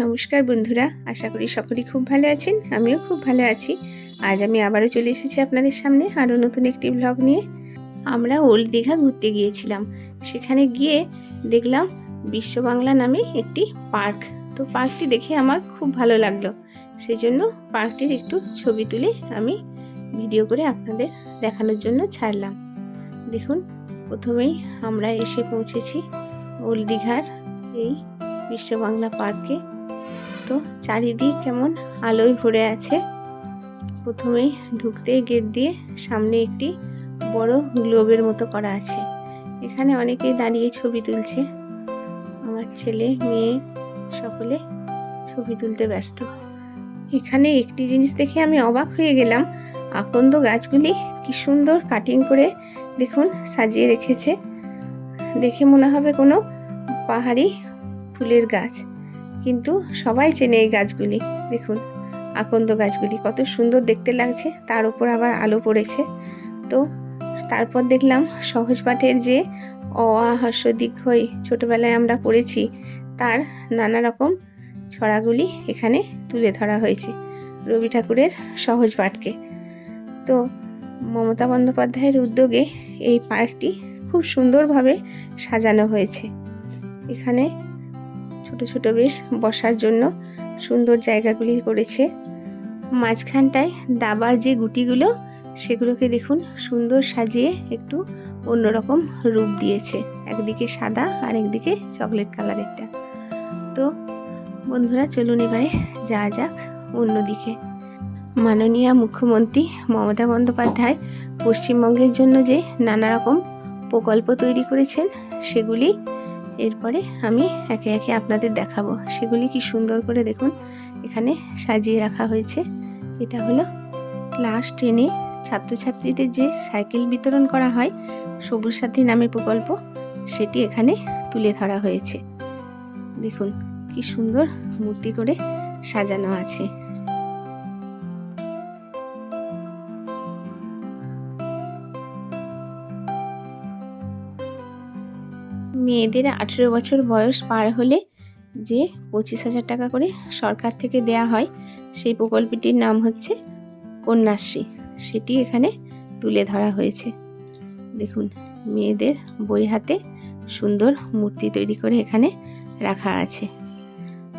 নমস্কার বন্ধুরা, আশা করি সকলেই খুব ভালো আছেন। আমিও খুব ভালো আছি। আজ আমি আবারও চলে এসেছি আপনাদের সামনে আরও নতুন একটি ব্লগ নিয়ে। আমরা ওল্ড দীঘা ঘুরতে গিয়েছিলাম। সেখানে গিয়ে দেখলাম বিশ্ব বাংলা নামে একটি পার্ক। তো পার্কটি দেখে আমার খুব ভালো লাগলো। সেজন্য পার্কটির একটু ছবি তুলে আমি ভিডিও করে আপনাদের দেখানোর জন্য ছাড়লাম। দেখুন, প্রথমেই আমরা এসে পৌঁছেছি ওল্ড দীঘার এই বিশ্ব বাংলা পার্কে। তো চারিদিক কেমন আলোয় ভরে আছে। প্রথমেই ঢুকতেই গেট দিয়ে সামনে একটি বড় গ্লোবের মতো করা আছে। এখানে অনেকেই দাঁড়িয়ে ছবি তুলছে। আমার ছেলে মেয়ে সকলে ছবি তুলতে ব্যস্ত। এখানে একটি জিনিস দেখে আমি অবাক হয়ে গেলাম। আকন্দ গাছগুলি কি সুন্দর কাটিং করে দেখুন সাজিয়ে রেখেছে। দেখে মনে হবে কোনো পাহাড়ি ফুলের গাছ, কিন্তু সবাই চেনে এই গাছগুলি। দেখুন আকন্দ গাছগুলি কত সুন্দর দেখতে লাগছে, তার উপর আবার আলো পড়েছে। তো তারপর দেখলাম সহজ পাঠের যে অ আ হ্রস্ব দীর্ঘই ছোটবেলায় আমরা পড়েছি, তার নানা রকম ছড়াগুলি এখানে তুলে ধরা হয়েছে রবি ঠাকুরের সহজ পাঠকে। তো মমতা বন্দ্যোপাধ্যায়ের উদ্যোগে এই পার্কটি খুব সুন্দরভাবে সাজানো হয়েছে। এখানে ছোট ছোট বেশ বসার জন্য সুন্দর জায়গাগুলি করেছে। মাঝখানটায় দাবার যে গুটিগুলো, সেগুলোকে দেখুন সুন্দর সাজিয়ে একটু অন্যরকম রূপ দিয়েছে। একদিকে সাদা আর একদিকে চকলেট কালারেরটা। তো বন্ধুরা চলুন এবারে যাওয়া যাক অন্যদিকে। মাননীয় মুখ্যমন্ত্রী মমতা বন্দ্যোপাধ্যায় পশ্চিমবঙ্গের জন্য যে নানা রকম প্রকল্প তৈরি করেছেন, সেগুলি এরপরে আমি একে একে আপনাদের দেখাবো। সেগুলি কি সুন্দর করে দেখুন এখানে সাজিয়ে রাখা হয়েছে। এটা হলো ক্লাস 10-এ ছাত্রছাত্রীদের যে সাইকেল বিতরণ করা হয়, সবুজ সাথী নামে প্রকল্প, সেটি এখানে তুলে ধরা হয়েছে। দেখুন কি সুন্দর মূর্তি করে সাজানো আছে। মেয়েদের 18 বছর বয়স পার হলে যে 25,000 টাকা করে সরকার থেকে দেয়া হয়, সেই প্রকল্পটির নাম হচ্ছে কন্যাশ্রী। সেটি এখানে তুলে ধরা হয়েছে। দেখুন মেয়েদের বই হাতে সুন্দর মূর্তি তৈরি করে এখানে রাখা আছে।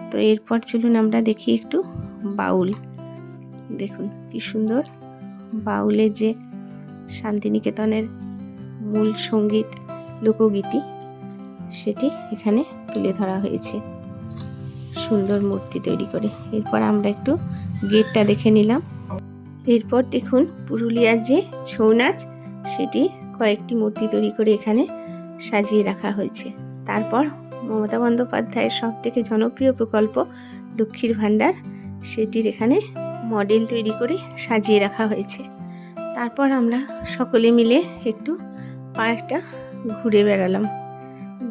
তো এরপর চলুন আমরা দেখি একটু বাউল। দেখুন কি সুন্দর বাউলের যে শান্তিনিকেতনের মূল সঙ্গীত লোকগীতি, সেটি এখানে তুলে ধরা হয়েছে সুন্দর মূর্তি তৈরি করে। এরপর আমরা একটু গেটটা দেখে নিলাম। এরপর দেখুন পুরুলিয়ার যে ছৌ নাচ, সেটি কয়েকটি মূর্তি তৈরি করে এখানে সাজিয়ে রাখা হয়েছে। তারপর মমতা বন্দ্যোপাধ্যায়ের সব থেকে জনপ্রিয় প্রকল্প লক্ষ্মীর ভাণ্ডার, সেটির এখানে মডেল তৈরি করে সাজিয়ে রাখা হয়েছে। তারপর আমরা সকলে মিলে একটু পার্কটা ঘুরে বেড়ালাম।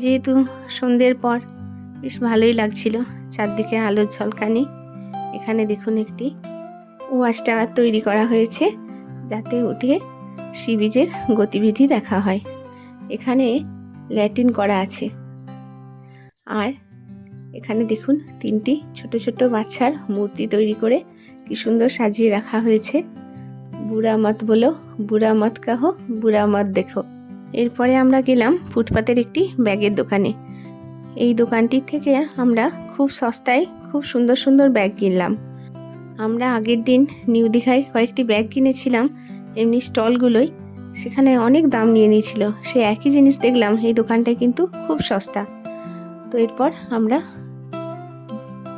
যেহেতু সন্ধ্যের পর বেশ ভালোই লাগছিল, চারদিকে আলোর ঝলকানি। এখানে দেখুন একটি ওয়াচ টাওয়ার তৈরি করা হয়েছে, যাতে উঠে সি বিচের গতিবিধি দেখা হয়। এখানে ল্যাট্রিন করা আছে। আর এখানে দেখুন 3টি ছোট ছোট বাচ্চার মূর্তি তৈরি করে কি সুন্দর সাজিয়ে রাখা হয়েছে। বুড়া মত বলো, বুড়া মত কাহো, বুড়া মত দেখো। এরপরে আমরা গেলাম ফুটপাতের একটি ব্যাগের দোকানে। এই দোকানটির থেকে আমরা খুব সস্তায় খুব সুন্দর সুন্দর ব্যাগ কিনলাম। আমরা আগের দিন নিউ দীঘায় কয়েকটি ব্যাগ কিনেছিলাম এমনি স্টলগুলোই, সেখানে অনেক দাম নিয়ে নিয়েছিল। সে একই জিনিস দেখলাম এই দোকানটায় কিন্তু খুব সস্তা। তো এরপর আমরা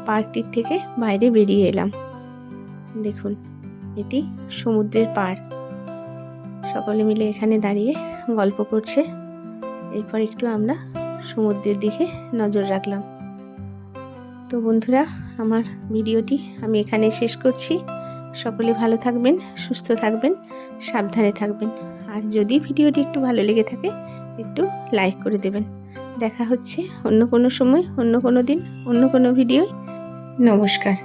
পার্কটির থেকে বাইরে বেরিয়ে এলাম। দেখুন এটি সমুদ্রের পাড়। সকলে মিলে এখানে দাঁড়িয়ে গল্প করছে। এরপর একটু আমরা সমুদ্রের দিকে নজর রাখলাম। তো বন্ধুরা, আমার ভিডিওটি আমি এখানে শেষ করছি। সকলে ভালো থাকবেন, সুস্থ থাকবেন, সাবধানে থাকবেন। আর যদি ভিডিওটি একটু ভালো লেগে থাকে একটু লাইক করে দেবেন। দেখা হচ্ছে অন্য কোনো সময়, অন্য কোনো দিন, অন্য কোনো ভিডিওয়। নমস্কার।